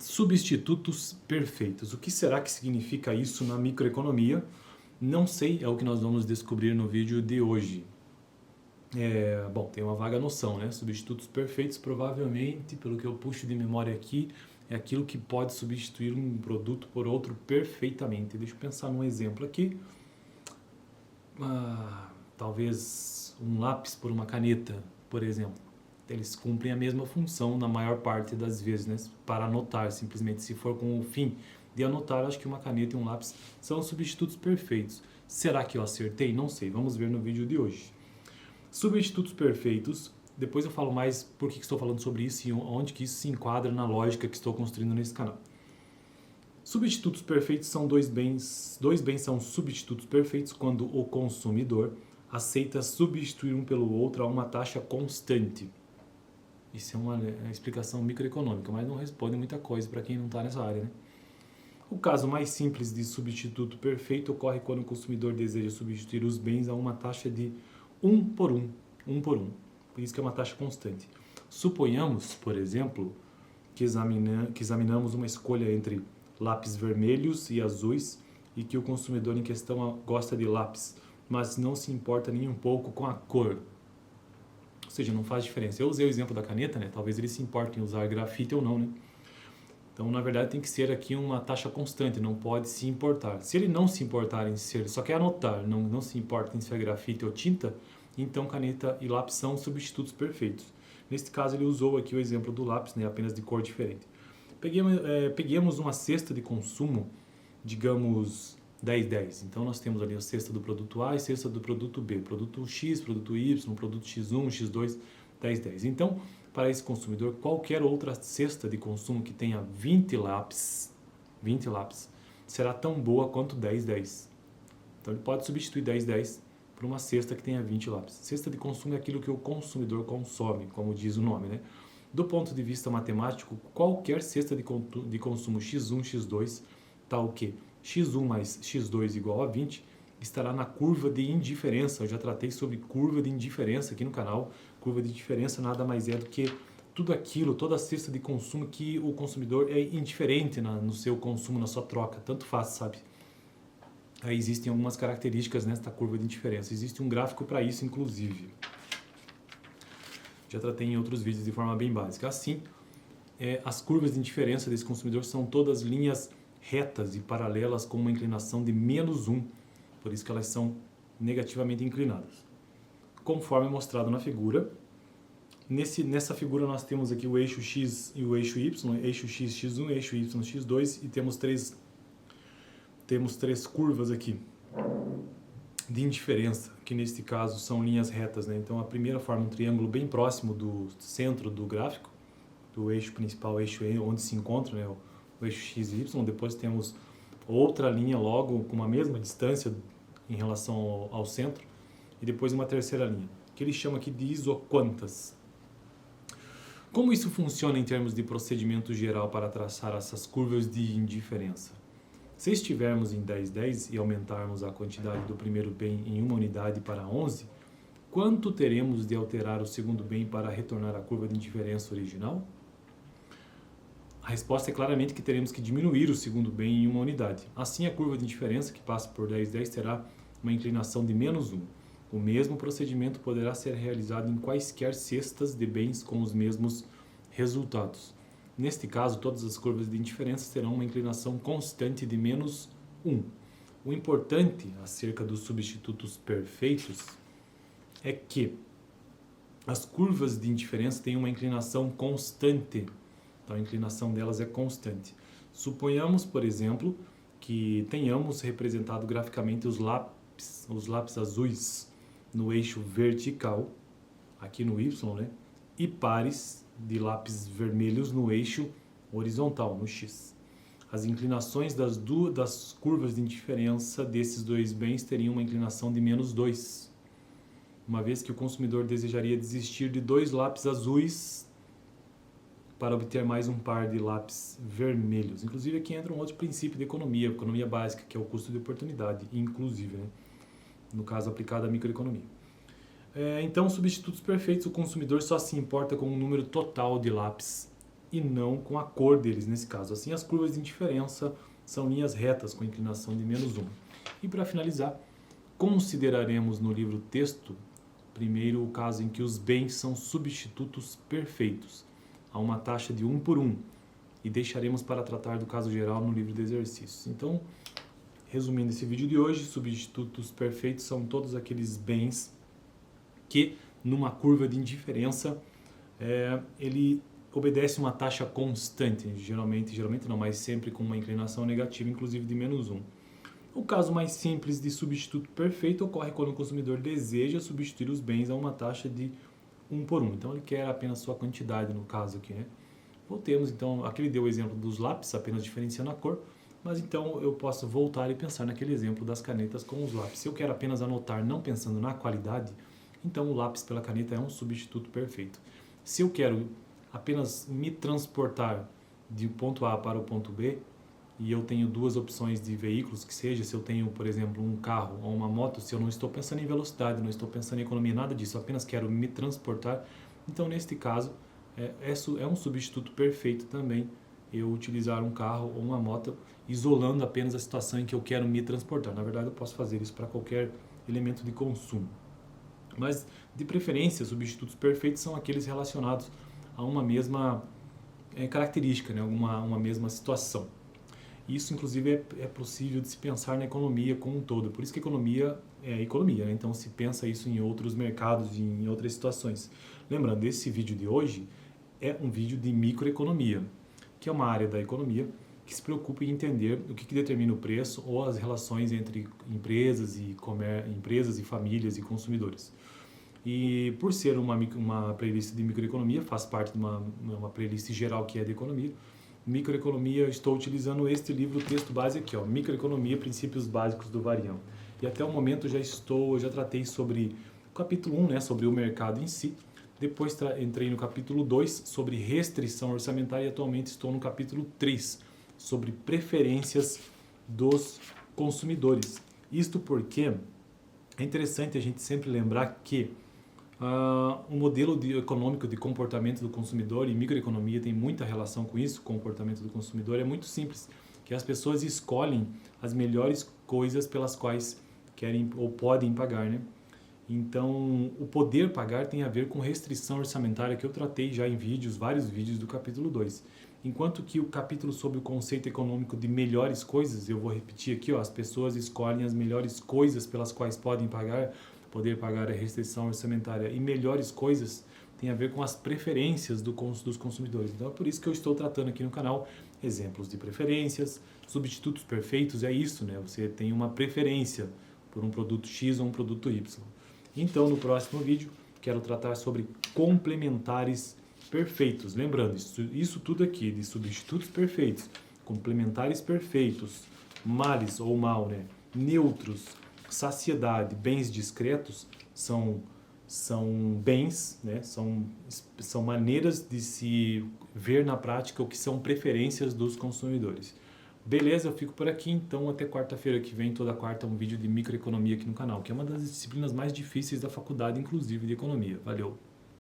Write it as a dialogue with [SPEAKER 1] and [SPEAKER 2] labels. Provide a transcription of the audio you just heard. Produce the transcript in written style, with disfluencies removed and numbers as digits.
[SPEAKER 1] Substitutos perfeitos. O que será que significa isso na microeconomia? Não sei, é o que nós vamos descobrir no vídeo de hoje. Bom, tem uma vaga noção, né? Substitutos perfeitos, provavelmente, pelo que eu puxo de memória aqui, é aquilo que pode substituir um produto por outro perfeitamente. Deixa eu pensar num exemplo aqui. Talvez um lápis por uma caneta, por exemplo. Eles cumprem a mesma função na maior parte das vezes, né? Para anotar, simplesmente. Se for com o fim de anotar, acho que uma caneta e um lápis são substitutos perfeitos. Será que eu acertei? Não sei. Vamos ver no vídeo de hoje. Substitutos perfeitos. Depois eu falo mais por que estou falando sobre isso e onde que isso se enquadra na lógica que estou construindo nesse canal. Substitutos perfeitos são dois bens são substitutos perfeitos quando o consumidor aceita substituir um pelo outro a uma taxa constante. Isso é uma explicação microeconômica, mas não responde muita coisa para quem não está nessa área, né? O caso mais simples de substituto perfeito ocorre quando o consumidor deseja substituir os bens a uma taxa de 1 por 1. Por isso que é uma taxa constante. Suponhamos, por exemplo, que examinamos uma escolha entre lápis vermelhos e azuis e que o consumidor em questão gosta de lápis, mas não se importa nem um pouco com a cor. Ou seja, não faz diferença. Eu usei o exemplo da caneta, né? Talvez ele se importe em usar grafite ou não, né? Então, na verdade, tem que ser aqui uma taxa constante, não pode se importar. Se ele não se importar em ser, só quer anotar, não se importa em ser grafite ou tinta, então caneta e lápis são substitutos perfeitos. Neste caso, ele usou aqui o exemplo do lápis, né? Apenas de cor diferente. Peguemos uma cesta de consumo, digamos 10-10. Então, nós temos ali a cesta do produto A e a cesta do produto B. Produto X, produto Y, produto X1, X2, 10-10. Então, para esse consumidor, qualquer outra cesta de consumo que tenha 20 lápis, será tão boa quanto 10-10. Então, ele pode substituir 10-10 por uma cesta que tenha 20 lápis. Cesta de consumo é aquilo que o consumidor consome, como diz o nome, né? Do ponto de vista matemático, qualquer cesta de consumo X1, X2, tal que X1 mais X2 igual a 20, estará na curva de indiferença. Eu já tratei sobre curva de indiferença aqui no canal. Curva de indiferença nada mais é do que tudo aquilo, toda a cesta de consumo que o consumidor é indiferente no seu consumo, na sua troca. Tanto faz, sabe? Aí existem algumas características nesta curva de indiferença. Existe um gráfico para isso, inclusive. Já tratei em outros vídeos de forma bem básica. Assim, as curvas de indiferença desse consumidor são todas linhas retas e paralelas com uma inclinação de -1. Por isso que elas são negativamente inclinadas. Conforme mostrado na figura. Nessa figura nós temos aqui o eixo X e o eixo Y. Eixo X, X1, eixo Y, X2. E temos três curvas aqui de indiferença, que neste caso são linhas retas, né? Então a primeira forma um triângulo bem próximo do centro do gráfico, do eixo principal, o eixo onde se encontra, né? O eixo X e Y. Depois temos outra linha logo com a mesma distância em relação ao centro, e depois uma terceira linha, que ele chama aqui de isoquantas. Como isso funciona em termos de procedimento geral para traçar essas curvas de indiferença? Se estivermos em 10-10 e aumentarmos a quantidade do primeiro bem em uma unidade para 11, quanto teremos de alterar o segundo bem para retornar à curva de indiferença original? A resposta é claramente que teremos que diminuir o segundo bem em uma unidade. Assim, a curva de indiferença, que passa por 10-10, terá uma inclinação de -1. O mesmo procedimento poderá ser realizado em quaisquer cestas de bens com os mesmos resultados. Neste caso, todas as curvas de indiferença terão uma inclinação constante de -1. O importante acerca dos substitutos perfeitos é que as curvas de indiferença têm uma inclinação constante. Então, a inclinação delas é constante. Suponhamos, por exemplo, que tenhamos representado graficamente os lápis azuis no eixo vertical, aqui no Y, né? E pares de lápis vermelhos no eixo horizontal, no X. As inclinações das curvas de indiferença desses dois bens teriam uma inclinação de -2, uma vez que o consumidor desejaria desistir de 2 lápis azuis para obter mais um par de lápis vermelhos. Inclusive aqui entra um outro princípio de economia básica, que é o custo de oportunidade, inclusive, né? No caso aplicado à microeconomia. Então, substitutos perfeitos, o consumidor só se importa com o número total de lápis e não com a cor deles nesse caso. Assim, as curvas de indiferença são linhas retas com inclinação de -1. E para finalizar, consideraremos no livro texto, primeiro, o caso em que os bens são substitutos perfeitos, a uma taxa de 1 por 1, e deixaremos para tratar do caso geral no livro de exercícios. Então, resumindo esse vídeo de hoje, substitutos perfeitos são todos aqueles bens que, numa curva de indiferença, ele obedece uma taxa constante, geralmente não, mas sempre com uma inclinação negativa, inclusive de -1. O caso mais simples de substituto perfeito ocorre quando o consumidor deseja substituir os bens a uma taxa de 1 por 1. Então, ele quer apenas sua quantidade, no caso aqui, né? Voltemos, então, aqui ele deu o exemplo dos lápis, apenas diferenciando a cor, mas então eu posso voltar e pensar naquele exemplo das canetas com os lápis. Se eu quero apenas anotar não pensando na qualidade, então o lápis pela caneta é um substituto perfeito. Se eu quero apenas me transportar de ponto A para o ponto B, e eu tenho duas opções de veículos, que seja, se eu tenho, por exemplo, um carro ou uma moto, se eu não estou pensando em velocidade, não estou pensando em economia, nada disso, eu apenas quero me transportar, então neste caso é um substituto perfeito também eu utilizar um carro ou uma moto, isolando apenas a situação em que eu quero me transportar. Na verdade, eu posso fazer isso para qualquer elemento de consumo. Mas, de preferência, substitutos perfeitos são aqueles relacionados a uma mesma característica, né? uma mesma situação. Isso, inclusive, é possível de se pensar na economia como um todo. Por isso que economia é economia, né? Então se pensa isso em outros mercados, em outras situações. Lembrando, esse vídeo de hoje é um vídeo de microeconomia, que é uma área da economia que se preocupa em entender o que determina o preço ou as relações entre empresas e famílias e consumidores. E por ser uma playlist de microeconomia, faz parte de uma playlist geral que é de economia, microeconomia, eu estou utilizando este livro, o texto base aqui, ó, Microeconomia, Princípios Básicos do Varião. E até o momento já tratei sobre o capítulo 1, né, sobre o mercado em si. Depois entrei no capítulo 2, sobre restrição orçamentária, e atualmente estou no capítulo 3, sobre preferências dos consumidores. Isto porque é interessante a gente sempre lembrar que o modelo econômico de comportamento do consumidor, e microeconomia tem muita relação com isso, comportamento do consumidor, é muito simples, que as pessoas escolhem as melhores coisas pelas quais querem ou podem pagar, né? Então, o poder pagar tem a ver com restrição orçamentária, que eu tratei já em vários vídeos do capítulo 2. Enquanto que o capítulo sobre o conceito econômico de melhores coisas, eu vou repetir aqui, ó, as pessoas escolhem as melhores coisas pelas quais podem pagar, poder pagar é restrição orçamentária, e melhores coisas tem a ver com as preferências dos consumidores. Então é por isso que eu estou tratando aqui no canal exemplos de preferências, substitutos perfeitos, é isso, né? Você tem uma preferência por um produto X ou um produto Y. Então, no próximo vídeo, quero tratar sobre complementares perfeitos. Lembrando, isso tudo aqui de substitutos perfeitos, complementares perfeitos, males ou mal, né? Neutros, saciedade, bens discretos, são bens, né? São maneiras de se ver na prática o que são preferências dos consumidores. Beleza, eu fico por aqui, então até quarta-feira que vem, toda quarta, um vídeo de microeconomia aqui no canal, que é uma das disciplinas mais difíceis da faculdade, inclusive de economia. Valeu!